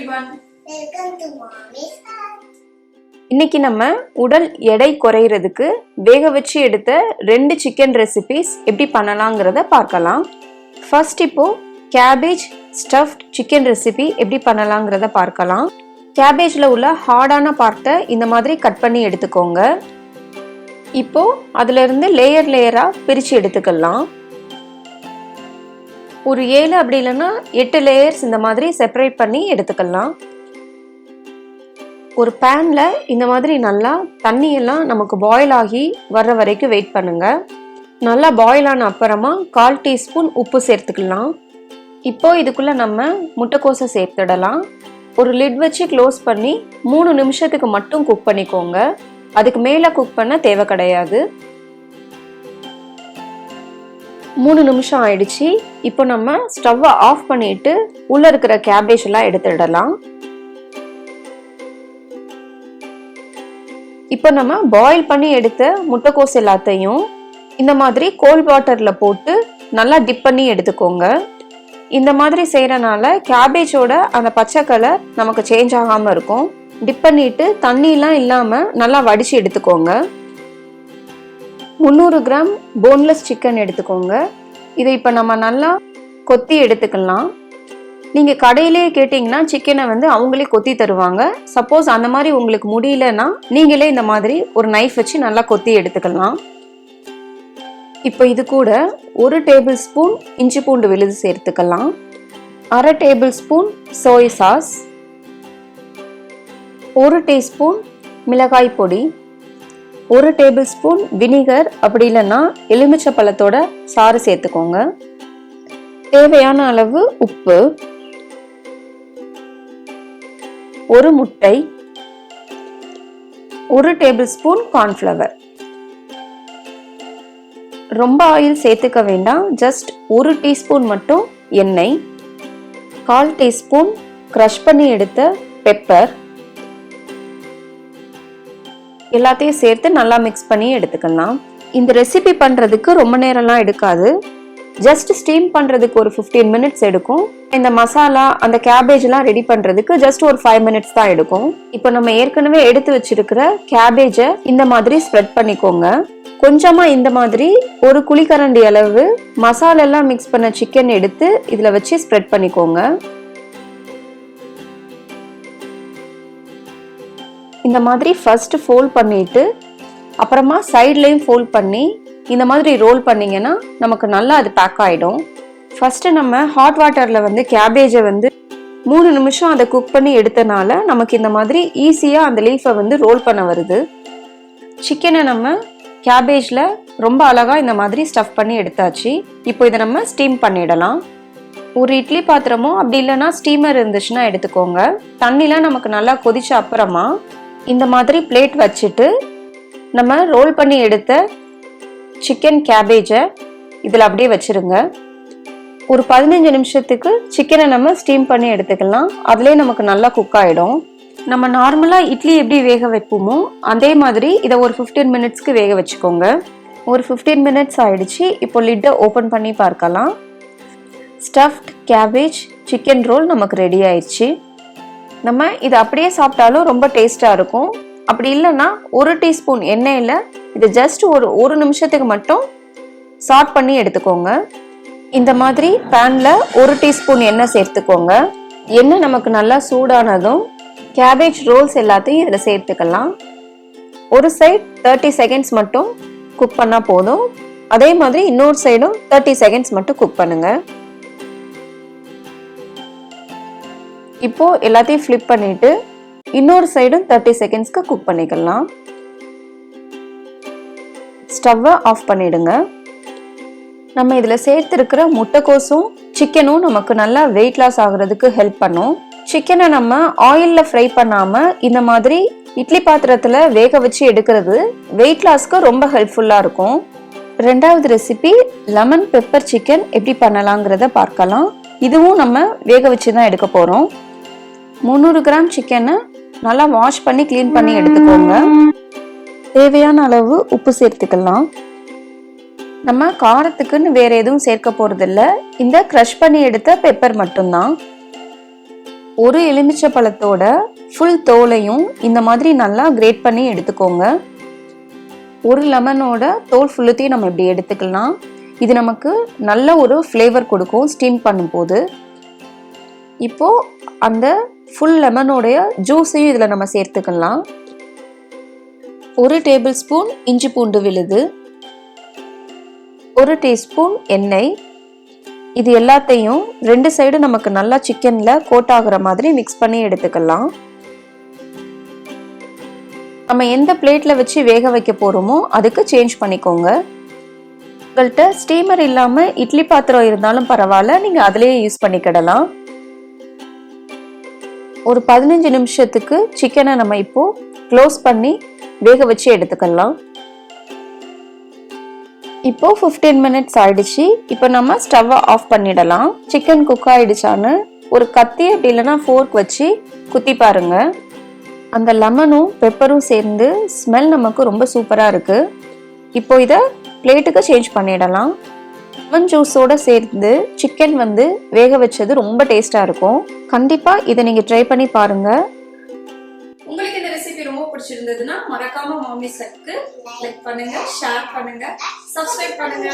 everyone. Welcome to Mommy's Heart. இன்னைக்கு நம்ம உடல் எடை குறையிறதுக்கு வேக வச்சு எடுத்த 2 சிக்கன் ரெசிபிஸ் எப்படி பண்ணலாங்கிறத பார்க்கலாம். ஃபர்ஸ்ட் இப்போ கேபேஜ் ஸ்டஃப்ட் சிக்கன் ரெசிபி எப்படி பண்ணலாங்கிறத பார்க்கலாம். கேபேஜ்ல உள்ள ஹார்டான பார்ட்டை இந்த மாதிரி கட் பண்ணி எடுத்துக்கோங்க. இப்போ அதுல இருந்து லேயர் லேயரா பிரிச்சு எடுத்துக்கலாம். ஒரு 7 அப்படி இல்லைன்னா 8 லேயர்ஸ் இந்த மாதிரி செப்பரேட் பண்ணி எடுத்துக்கலாம். ஒரு பேன்ல இந்த மாதிரி நல்லா தண்ணியெல்லாம் நமக்கு பாயில் ஆகி வர்ற வரைக்கும் வெயிட் பண்ணுங்க. நல்லா பாயில் ஆன அப்புறமா 1/4 டீஸ்பூன் உப்பு சேர்த்துக்கலாம். இப்போ இதுக்குள்ள நம்ம முட்டைக்கோஸை சேர்த்துடலாம். ஒரு லிட் வச்சு க்ளோஸ் பண்ணி 3 நிமிஷத்துக்கு மட்டும் குக் பண்ணிக்கோங்க. அதுக்கு மேலே குக் பண்ண தேவை கிடையாது. 3 நிமிஷம் ஆயிடுச்சு. இப்போ நம்ம ஸ்டவ்வை ஆஃப் பண்ணிட்டு உள்ள இருக்கிற கேபேஜ் எல்லாம் எடுத்துடலாம். இப்போ நம்ம பாயில் பண்ணி எடுத்த முட்டைக்கோஸ் எல்லாத்தையும் இந்த மாதிரி கோல்ட் வாட்டர்ல போட்டு நல்லா டிப் பண்ணி எடுத்துக்கோங்க. இந்த மாதிரி செய்யறனால கேபேஜோட அந்த பச்சை கலர் நமக்கு சேஞ்ச் ஆகாம இருக்கும். டிப் பண்ணிட்டு தண்ணிலாம் இல்லாம நல்லா வடிச்சு எடுத்துக்கோங்க. 300 கிராம் போன்லெஸ் சிக்கன் எடுத்துக்கோங்க. இதை இப்போ நம்ம நல்லா கொத்தி எடுத்துக்கலாம். நீங்கள் கடையிலேயே கேட்டிங்கன்னா சிக்கனை அவங்களே கொத்தி தருவாங்க. சப்போஸ் அந்த மாதிரி உங்களுக்கு முடியலன்னா நீங்களே இந்த மாதிரி ஒரு நைஃப் வச்சு நல்லா கொத்தி எடுத்துக்கலாம். இப்போ இது கூட 1 டேபிள் ஸ்பூன் இஞ்சி பூண்டு விழுது சேர்த்துக்கலாம். 1/2 டேபிள் ஸ்பூன் சோய் சாஸ், 1 டீஸ்பூன் மிளகாய் பொடி, 1 டேபிள் ஸ்பூன் வினிகர் அப்படி இல்லைன்னா எலுமிச்சை பழத்தோட சாறு சேர்த்துக்கோங்க. தேவையான அளவு உப்பு, 1 முட்டை, 1 டேபிள் ஸ்பூன் கார்ன்ஃப்ளவர். ரொம்ப ஆயில் சேர்த்துக்க வேண்டாம். ஜஸ்ட் 1 டீஸ்பூன் மட்டும் எண்ணெய், 1/4 டீஸ்பூன் க்ரஷ் பண்ணி எடுத்த பெப்பர், எல்லாத்தையும் சேர்த்து நல்லா மிக்ஸ் பண்ணி எடுத்துக்கலாம். இந்த ரெசிபி பண்ணுறதுக்கு ரொம்ப நேரம்லாம் எடுக்காது. ஜஸ்ட் ஸ்டீம் பண்ணுறதுக்கு ஒரு 15 மினிட்ஸ் எடுக்கும். இந்த மசாலா அந்த கேபேஜ்லாம் ரெடி பண்ணுறதுக்கு ஜஸ்ட் ஒரு 5 மினிட்ஸ் தான் எடுக்கும். இப்போ நம்ம ஏற்கனவே எடுத்து வச்சிருக்கிற கேபேஜை இந்த மாதிரி ஸ்ப்ரெட் பண்ணிக்கோங்க. கொஞ்சமாக இந்த மாதிரி ஒரு குழிக்கரண்டி அளவு மசாலா எல்லாம் மிக்ஸ் பண்ண சிக்கன் எடுத்து இதில் வச்சு ஸ்ப்ரெட் பண்ணிக்கோங்க. இந்த மாதிரி ஃபர்ஸ்ட் ஃபோல்ட் பண்ணிட்டு அப்புறமா சைட்லையும் ஃபோல்ட் பண்ணி இந்த மாதிரி ரோல் பண்ணிங்கன்னா நமக்கு நல்லா அது பேக் ஆகிடும். ஃபர்ஸ்ட் நம்ம ஹாட் வாட்டரில் கேபேஜை 3 நிமிஷம் அதை குக் பண்ணி எடுத்தனால நமக்கு இந்த மாதிரி ஈஸியாக அந்த லீஃபை ரோல் பண்ண வருது. சிக்கனை நம்ம கேபேஜில் ரொம்ப அழகாக இந்த மாதிரி ஸ்டஃப் பண்ணி எடுத்தாச்சு. இப்போ இதை நம்ம ஸ்டீம் பண்ணிடலாம். ஒரு இட்லி பாத்திரமோ அப்படி இல்லைன்னா ஸ்டீமர் இருந்துச்சுன்னா எடுத்துக்கோங்க. தண்ணிலாம் நமக்கு நல்லா கொதிச்ச அப்புறமா இந்த மாதிரி பிளேட் வச்சுட்டு நம்ம ரோல் பண்ணி எடுத்த சிக்கன் கேபேஜை இதில் அப்படியே வச்சிருங்க. ஒரு 15 நிமிஷத்துக்கு சிக்கனை நம்ம ஸ்டீம் பண்ணி எடுத்துக்கலாம். அதுலேயே நமக்கு நல்லா குக் ஆகிடும். நம்ம நார்மலாக இட்லி எப்படி வேக வைப்போமோ அதே மாதிரி இதை ஒரு 15 மினிட்ஸ்க்கு வேக வச்சுக்கோங்க. ஒரு 15 மினிட்ஸ் ஆயிடுச்சு. இப்போ லிட்டை ஓப்பன் பண்ணி பார்க்கலாம். ஸ்டஃப்ட் கேபேஜ் சிக்கன் ரோல் நமக்கு ரெடி ஆயிடுச்சு. நம்ம இதை அப்படியே சாப்பிட்டாலும் ரொம்ப டேஸ்டாக இருக்கும். அப்படி இல்லைன்னா 1 டீஸ்பூன் எண்ணெயில் இது ஜஸ்ட் ஒரு நிமிஷத்துக்கு மட்டும் சாட் பண்ணி எடுத்துக்கோங்க. இந்த மாதிரி பேனில் 1 டீஸ்பூன் எண்ணெய் சேர்த்துக்கோங்க. எண்ணெய் நமக்கு நல்லா சூடானதும் கேபேஜ் ரோல்ஸ் எல்லாத்தையும் இதில் சேர்த்துக்கலாம். ஒரு சைட் 30 செகண்ட்ஸ் மட்டும் குக் பண்ணால் போதும். அதே மாதிரி இன்னொரு சைடும் 30 செகண்ட்ஸ் மட்டும் குக் பண்ணுங்க. இப்போ எல்லாத்தையும் ஃப்ளிப் பண்ணிட்டு இன்னொரு சைடும் 30 செகண்ட்ஸ்க்கு குக் பண்ணிக்கலாம். ஸ்டவ்வை ஆஃப் பண்ணிடுங்க. நம்ம இதில் சேர்த்துருக்கிற முட்டைக்கோஸும் சிக்கனும் நமக்கு நல்லா வெயிட் லாஸ் ஆகுறதுக்கு ஹெல்ப் பண்ணும். சிக்கனை நம்ம ஆயிலில் ஃப்ரை பண்ணாமல் இந்த மாதிரி இட்லி பாத்திரத்தில் வேக வச்சு எடுக்கிறது வெயிட் லாஸ்க்கு ரொம்ப ஹெல்ப்ஃபுல்லாக இருக்கும். 2வது ரெசிபி லெமன் பெப்பர் சிக்கன் எப்படி பண்ணலாங்கிறத பார்க்கலாம். இதுவும் நம்ம வேக வச்சு தான் எடுக்க போகிறோம். 300 கிராம் சிக்கனை நல்லா வாஷ் பண்ணி க்ளீன் பண்ணி எடுத்துக்கோங்க. தேவையான அளவு உப்பு சேர்த்துக்கலாம். நம்ம காரத்துக்குன்னு வேற எதுவும் சேர்க்க போறதில்ல. இந்த க்ரஷ் பண்ணி எடுத்த பெப்பர் மட்டும்தான். ஒரு எலுமிச்சை பழத்தோட ஃபுல் தோலையும் இந்த மாதிரி நல்லா கிரேட் பண்ணி எடுத்துக்கோங்க. ஒரு லெமனோட தோல் ஃபுல்லத்தையும் நம்ம இப்படி எடுத்துக்கலாம். இது நமக்கு நல்ல ஒரு ஃப்ளேவர் கொடுக்கும் ஸ்டீம் பண்ணும்போது. இப்போ அந்த ஃபுல் லெமனோடைய ஜூஸையும் இதில் நம்ம சேர்த்துக்கலாம். 1 டேபிள் ஸ்பூன் இஞ்சி பூண்டு விழுது, 1 டீஸ்பூன் எண்ணெய். இது எல்லாத்தையும் 2 சைடு நமக்கு நல்லா சிக்கனில் கோட் ஆகுற மாதிரி மிக்ஸ் பண்ணி எடுத்துக்கலாம். நம்ம எந்த பிளேட்டில் வச்சு வேக வைக்க போகிறோமோ அதுக்கு சேஞ்ச் பண்ணிக்கோங்க. உங்கள்கிட்ட ஸ்டீமர் இல்லாமல் இட்லி பாத்திரம் இருந்தாலும் பரவாயில்ல, நீங்கள் அதிலேயே யூஸ் பண்ணிக்கிடலாம். ஒரு 15 நிமிஷத்துக்கு சிக்கனை நம்ம இப்போது க்ளோஸ் பண்ணி வேக வச்சு எடுத்துக்கலாம். இப்போ 15 மினிட்ஸ் ஆயிடுச்சு. இப்போ நம்ம ஸ்டவ்வை ஆஃப் பண்ணிடலாம். சிக்கன் குக் ஆயிடுச்சான்னு ஒரு கத்தி அப்படி இல்லைன்னா ஃபோர்க் வச்சு குத்தி பாருங்க. அந்த லெமனும் பெப்பரும் சேர்ந்து ஸ்மெல் நமக்கு ரொம்ப சூப்பராக இருக்கு. இப்போ இதை பிளேட்டுக்கு சேஞ்ச் பண்ணிடலாம். லெமன் ஜூஸோட சேர்ந்து சிக்கன் வேக வச்சது ரொம்ப டேஸ்டாக இருக்கும். கண்டிப்பாக இதை நீங்கள் ட்ரை பண்ணி பாருங்க. உங்களுக்கு இந்த ரெசிபி ரொம்ப பிடிச்சிருந்ததுன்னா மறக்காம மாமிஸ் லைக் பண்ணுங்க, ஷேர் பண்ணுங்க, சப்ஸ்கிரைப் பண்ணுங்க.